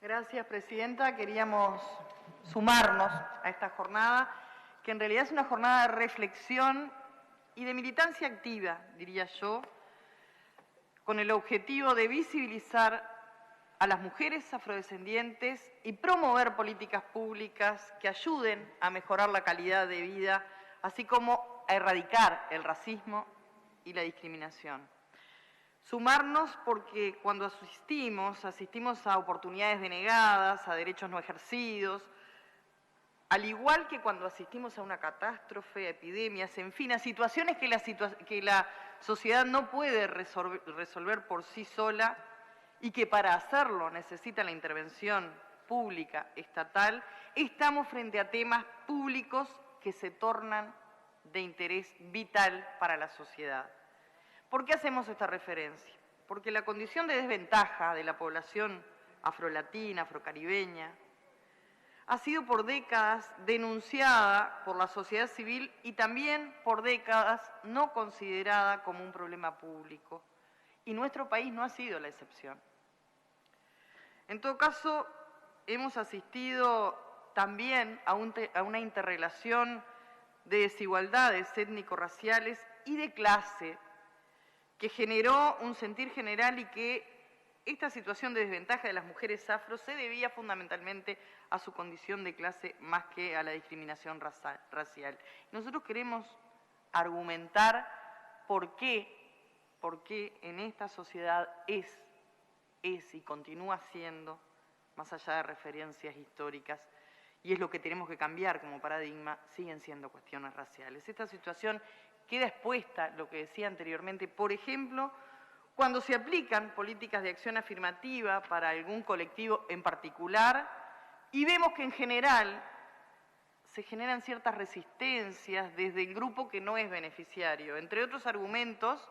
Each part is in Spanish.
Gracias, Presidenta. Queríamos sumarnos a esta jornada, que en realidad es una jornada de reflexión y de militancia activa, diría yo, con el objetivo de visibilizar a las mujeres afrodescendientes y promover políticas públicas que ayuden a mejorar la calidad de vida, así como a erradicar el racismo y la discriminación. Sumarnos porque cuando asistimos a oportunidades denegadas, a derechos no ejercidos, al igual que cuando asistimos a una catástrofe, a epidemias, en fin, a situaciones que la sociedad no puede resolver por sí sola y que para hacerlo necesita la intervención pública, estatal, estamos frente a temas públicos que se tornan de interés vital para la sociedad. ¿Por qué hacemos esta referencia? Porque la condición de desventaja de la población afrolatina, afrocaribeña, ha sido por décadas denunciada por la sociedad civil y también por décadas no considerada como un problema público. Y nuestro país no ha sido la excepción. En todo caso, hemos asistido también a una interrelación de desigualdades étnico-raciales y de clase que generó un sentir general y que esta situación de desventaja de las mujeres afro se debía fundamentalmente a su condición de clase más que a la discriminación racial. Nosotros queremos argumentar por qué en esta sociedad es y continúa siendo, más allá de referencias históricas, y es lo que tenemos que cambiar como paradigma, siguen siendo cuestiones raciales. Esta situación queda expuesta, lo que decía anteriormente, por ejemplo, cuando se aplican políticas de acción afirmativa para algún colectivo en particular y vemos que en general se generan ciertas resistencias desde el grupo que no es beneficiario. Entre otros argumentos,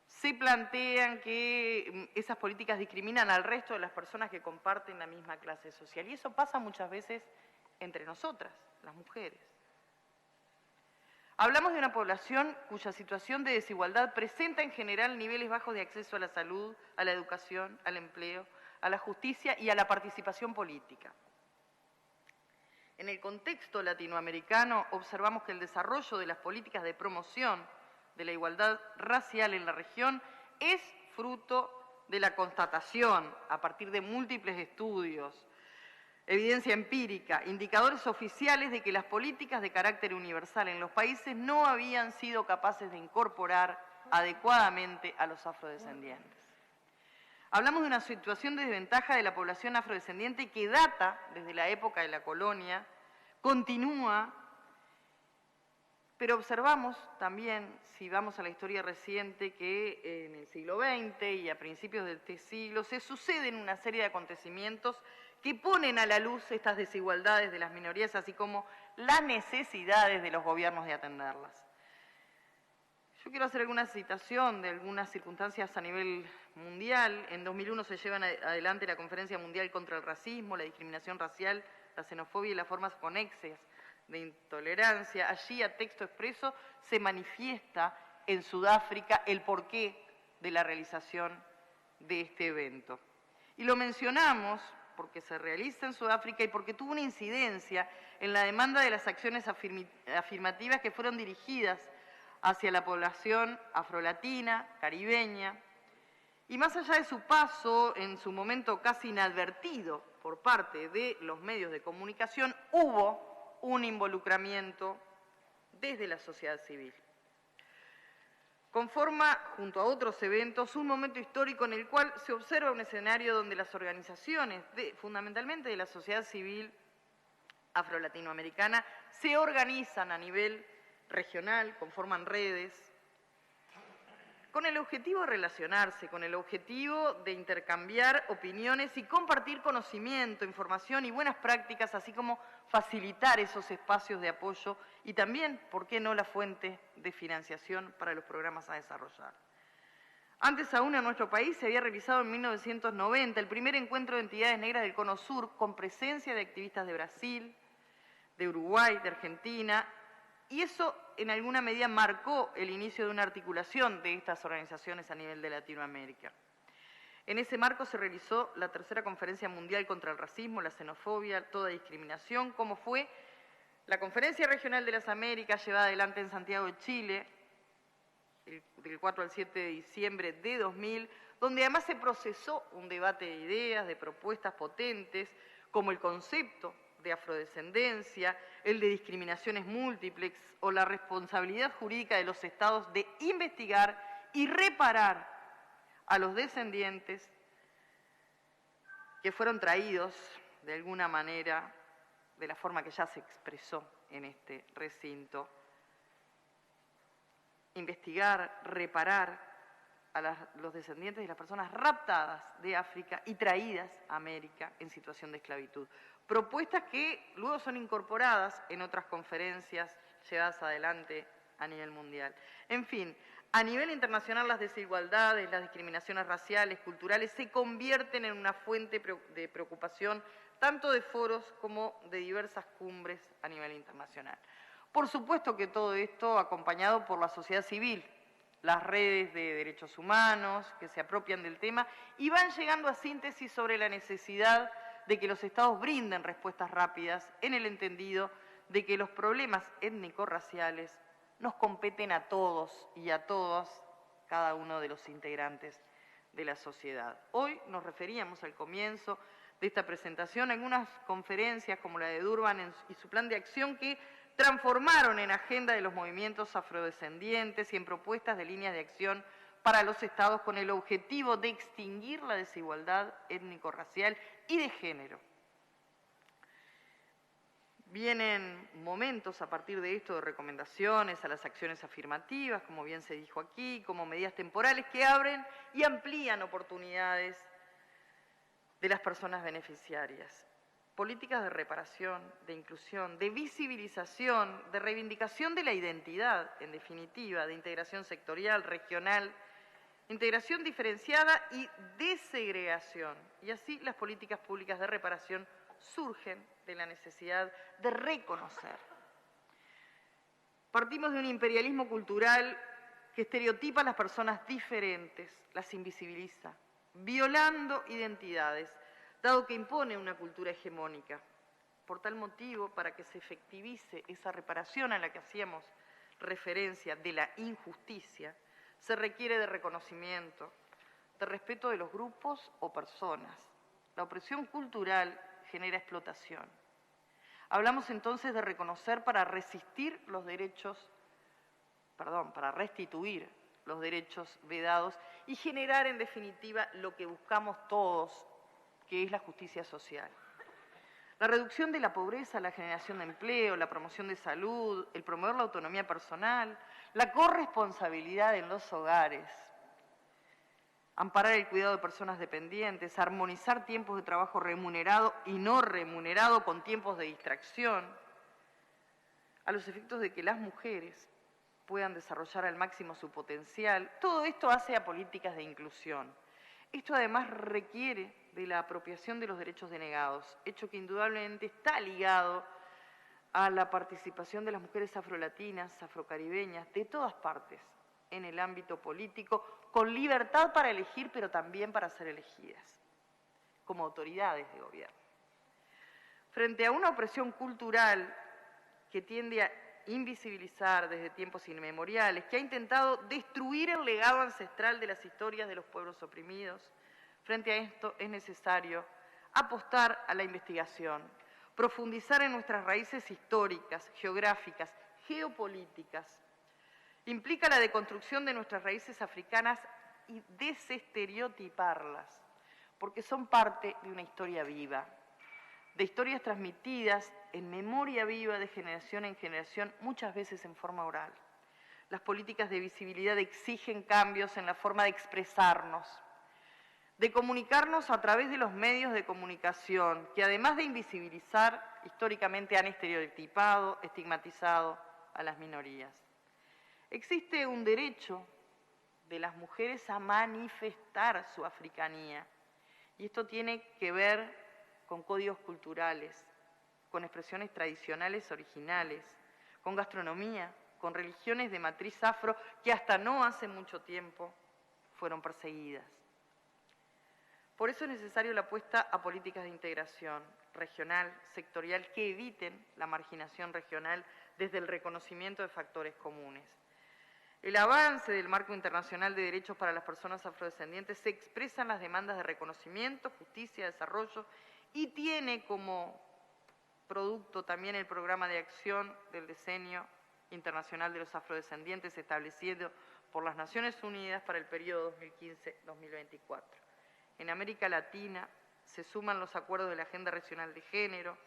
se plantean que esas políticas discriminan al resto de las personas que comparten la misma clase social. Y eso pasa muchas veces entre nosotras, las mujeres. Hablamos de una población cuya situación de desigualdad presenta en general niveles bajos de acceso a la salud, a la educación, al empleo, a la justicia y a la participación política. En el contexto latinoamericano observamos que el desarrollo de las políticas de promoción de la igualdad racial en la región es fruto de la constatación, a partir de múltiples estudios, evidencia empírica, indicadores oficiales de que las políticas de carácter universal en los países no habían sido capaces de incorporar adecuadamente a los afrodescendientes. Hablamos de una situación de desventaja de la población afrodescendiente que data desde la época de la colonia, continúa, pero observamos también, si vamos a la historia reciente, que en el siglo XX y a principios de este siglo se suceden una serie de acontecimientos que ponen a la luz estas desigualdades de las minorías, así como las necesidades de los gobiernos de atenderlas. Yo quiero hacer alguna citación de algunas circunstancias a nivel mundial. En 2001 se lleva adelante la Conferencia Mundial contra el Racismo, la Discriminación Racial, la Xenofobia y las formas conexas de intolerancia. Allí, a texto expreso, se manifiesta en Sudáfrica el porqué de la realización de este evento. Y lo mencionamos porque se realiza en Sudáfrica y porque tuvo una incidencia en la demanda de las acciones afirmativas que fueron dirigidas hacia la población afrolatina, caribeña, y más allá de su paso, en su momento casi inadvertido por parte de los medios de comunicación, hubo un involucramiento desde la sociedad civil. Conforma, junto a otros eventos, un momento histórico en el cual se observa un escenario donde las organizaciones, fundamentalmente de la sociedad civil afro-latinoamericana, se organizan a nivel regional, conforman redes, con el objetivo de relacionarse, con el objetivo de intercambiar opiniones y compartir conocimiento, información y buenas prácticas, así como facilitar esos espacios de apoyo y también, ¿por qué no?, la fuente de financiación para los programas a desarrollar. Antes aún en nuestro país se había realizado en 1990 el primer encuentro de entidades negras del Cono Sur con presencia de activistas de Brasil, de Uruguay, de Argentina, y eso en alguna medida marcó el inicio de una articulación de estas organizaciones a nivel de Latinoamérica. En ese marco se realizó la tercera Conferencia Mundial contra el Racismo, la Xenofobia, toda discriminación, como fue la Conferencia Regional de las Américas llevada adelante en Santiago de Chile, del 4 al 7 de diciembre de 2000, donde además se procesó un debate de ideas, de propuestas potentes, como el concepto de afrodescendencia, el de discriminaciones múltiples o la responsabilidad jurídica de los estados de investigar y reparar a los descendientes que fueron traídos de alguna manera, de la forma que ya se expresó en este recinto, investigar, reparar a los descendientes de las personas raptadas de África y traídas a América en situación de esclavitud. Propuestas que luego son incorporadas en otras conferencias llevadas adelante a nivel mundial. En fin, a nivel internacional las desigualdades, las discriminaciones raciales, culturales, se convierten en una fuente de preocupación tanto de foros como de diversas cumbres a nivel internacional. Por supuesto que todo esto acompañado por la sociedad civil, las redes de derechos humanos que se apropian del tema y van llegando a síntesis sobre la necesidad de que los estados brinden respuestas rápidas en el entendido de que los problemas étnico-raciales nos competen a todos y a todas, cada uno de los integrantes de la sociedad. Hoy nos referíamos al comienzo de esta presentación a algunas conferencias como la de Durban y su plan de acción que transformaron en agenda de los movimientos afrodescendientes y en propuestas de líneas de acción para los estados con el objetivo de extinguir la desigualdad étnico-racial y de género. Vienen momentos a partir de esto de recomendaciones a las acciones afirmativas, como bien se dijo aquí, como medidas temporales que abren y amplían oportunidades de las personas beneficiarias. Políticas de reparación, de inclusión, de visibilización, de reivindicación de la identidad, en definitiva, de integración sectorial, regional, integración diferenciada y desegregación. Y así las políticas públicas de reparación surgen de la necesidad de reconocer. Partimos de un imperialismo cultural que estereotipa a las personas diferentes, las invisibiliza, violando identidades, dado que impone una cultura hegemónica. Por tal motivo, para que se efectivice esa reparación a la que hacíamos referencia de la injusticia, se requiere de reconocimiento, de respeto de los grupos o personas. La opresión cultural genera explotación. Hablamos entonces de reconocer para resistir los derechos, para restituir los derechos vedados y generar en definitiva lo que buscamos todos, que es la justicia social. La reducción de la pobreza, la generación de empleo, la promoción de salud, el promover la autonomía personal, la corresponsabilidad en los hogares, amparar el cuidado de personas dependientes, armonizar tiempos de trabajo remunerado y no remunerado con tiempos de distracción, a los efectos de que las mujeres puedan desarrollar al máximo su potencial. Todo esto hace a políticas de inclusión. Esto además requiere de la apropiación de los derechos denegados, hecho que indudablemente está ligado a la participación de las mujeres afrolatinas, afrocaribeñas, de todas partes, en el ámbito político, con libertad para elegir, pero también para ser elegidas, como autoridades de gobierno. Frente a una opresión cultural que tiende a invisibilizar desde tiempos inmemoriales, que ha intentado destruir el legado ancestral de las historias de los pueblos oprimidos, frente a esto es necesario apostar a la investigación, profundizar en nuestras raíces históricas, geográficas, geopolíticas. Implica la deconstrucción de nuestras raíces africanas y desestereotiparlas, porque son parte de una historia viva, de historias transmitidas en memoria viva de generación en generación, muchas veces en forma oral. Las políticas de visibilidad exigen cambios en la forma de expresarnos, de comunicarnos a través de los medios de comunicación, que además de invisibilizar, históricamente han estereotipado, estigmatizado a las minorías. Existe un derecho de las mujeres a manifestar su africanía, y esto tiene que ver con códigos culturales, con expresiones tradicionales originales, con gastronomía, con religiones de matriz afro que hasta no hace mucho tiempo fueron perseguidas. Por eso es necesario la apuesta a políticas de integración regional, sectorial, que eviten la marginación regional desde el reconocimiento de factores comunes. El avance del marco internacional de derechos para las personas afrodescendientes se expresa en las demandas de reconocimiento, justicia, desarrollo y tiene como producto también el programa de acción del Decenio Internacional de los Afrodescendientes establecido por las Naciones Unidas para el periodo 2015-2024. En América Latina se suman los acuerdos de la Agenda Regional de Género,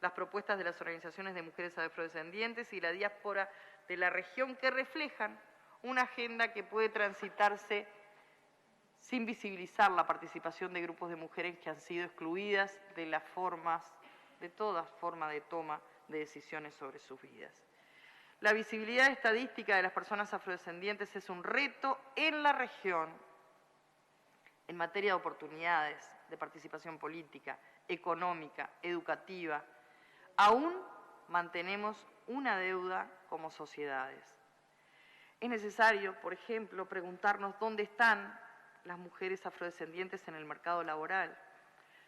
las propuestas de las organizaciones de mujeres afrodescendientes y la diáspora de la región que reflejan una agenda que puede transitarse sin visibilizar la participación de grupos de mujeres que han sido excluidas de todas formas de toma de decisiones sobre sus vidas. La visibilidad estadística de las personas afrodescendientes es un reto en la región en materia de oportunidades de participación política, económica, educativa. Aún mantenemos una deuda como sociedades. Es necesario, por ejemplo, preguntarnos dónde están las mujeres afrodescendientes en el mercado laboral.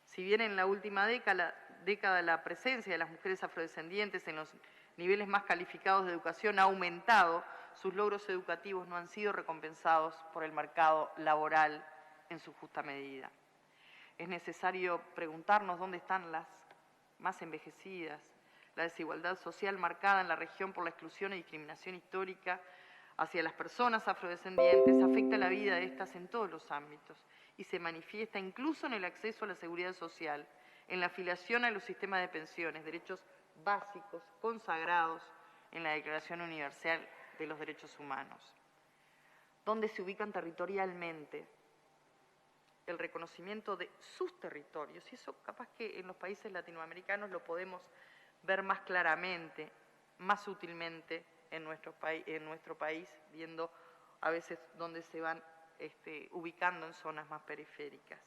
Si bien en la última década la presencia de las mujeres afrodescendientes en los niveles más calificados de educación ha aumentado, sus logros educativos no han sido recompensados por el mercado laboral en su justa medida. Es necesario preguntarnos dónde están las más envejecidas. La desigualdad social marcada en la región por la exclusión y discriminación histórica hacia las personas afrodescendientes afecta la vida de estas en todos los ámbitos y se manifiesta incluso en el acceso a la seguridad social, en la afiliación a los sistemas de pensiones, derechos básicos consagrados en la Declaración Universal de los Derechos Humanos. ¿Dónde se ubican territorialmente? El reconocimiento de sus territorios, y eso capaz que en los países latinoamericanos lo podemos ver más claramente, más útilmente en nuestro país, viendo a veces dónde se van ubicando en zonas más periféricas.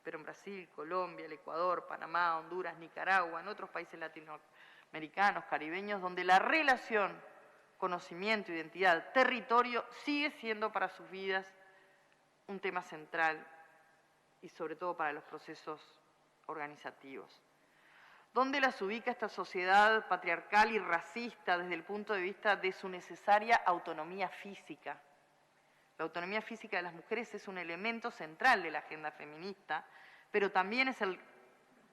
Pero en Brasil, Colombia, el Ecuador, Panamá, Honduras, Nicaragua, en otros países latinoamericanos, caribeños, donde la relación conocimiento, identidad, territorio sigue siendo para sus vidas un tema central y sobre todo para los procesos organizativos. ¿Dónde las ubica esta sociedad patriarcal y racista desde el punto de vista de su necesaria autonomía física? La autonomía física de las mujeres es un elemento central de la agenda feminista, pero también es el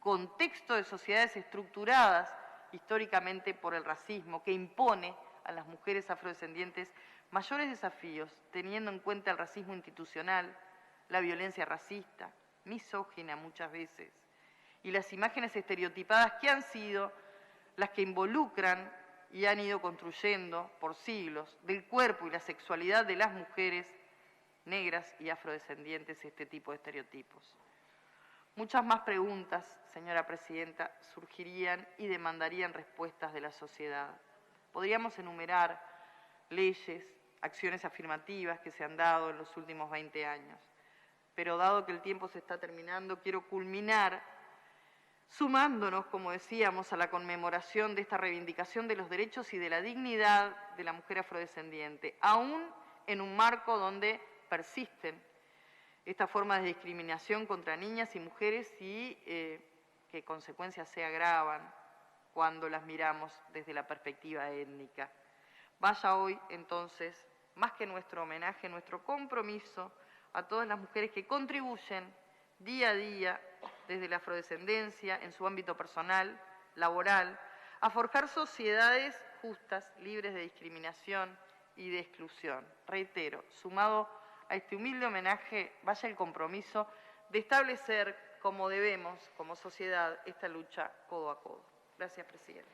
contexto de sociedades estructuradas históricamente por el racismo, que impone a las mujeres afrodescendientes mayores desafíos, teniendo en cuenta el racismo institucional, la violencia racista, misógina muchas veces, y las imágenes estereotipadas que han sido las que involucran y han ido construyendo por siglos del cuerpo y la sexualidad de las mujeres negras y afrodescendientes este tipo de estereotipos. Muchas más preguntas, señora Presidenta, surgirían y demandarían respuestas de la sociedad. Podríamos enumerar leyes, acciones afirmativas que se han dado en los últimos 20 años, pero dado que el tiempo se está terminando, quiero culminar sumándonos, como decíamos, a la conmemoración de esta reivindicación de los derechos y de la dignidad de la mujer afrodescendiente, aún en un marco donde persisten estas formas de discriminación contra niñas y mujeres y que consecuencias se agravan cuando las miramos desde la perspectiva étnica. Vaya hoy, entonces, más que nuestro homenaje, nuestro compromiso a todas las mujeres que contribuyen día a día desde la afrodescendencia, en su ámbito personal, laboral, a forjar sociedades justas, libres de discriminación y de exclusión. Reitero, sumado a este humilde homenaje, vaya el compromiso de establecer como debemos, como sociedad, esta lucha codo a codo. Gracias, Presidenta.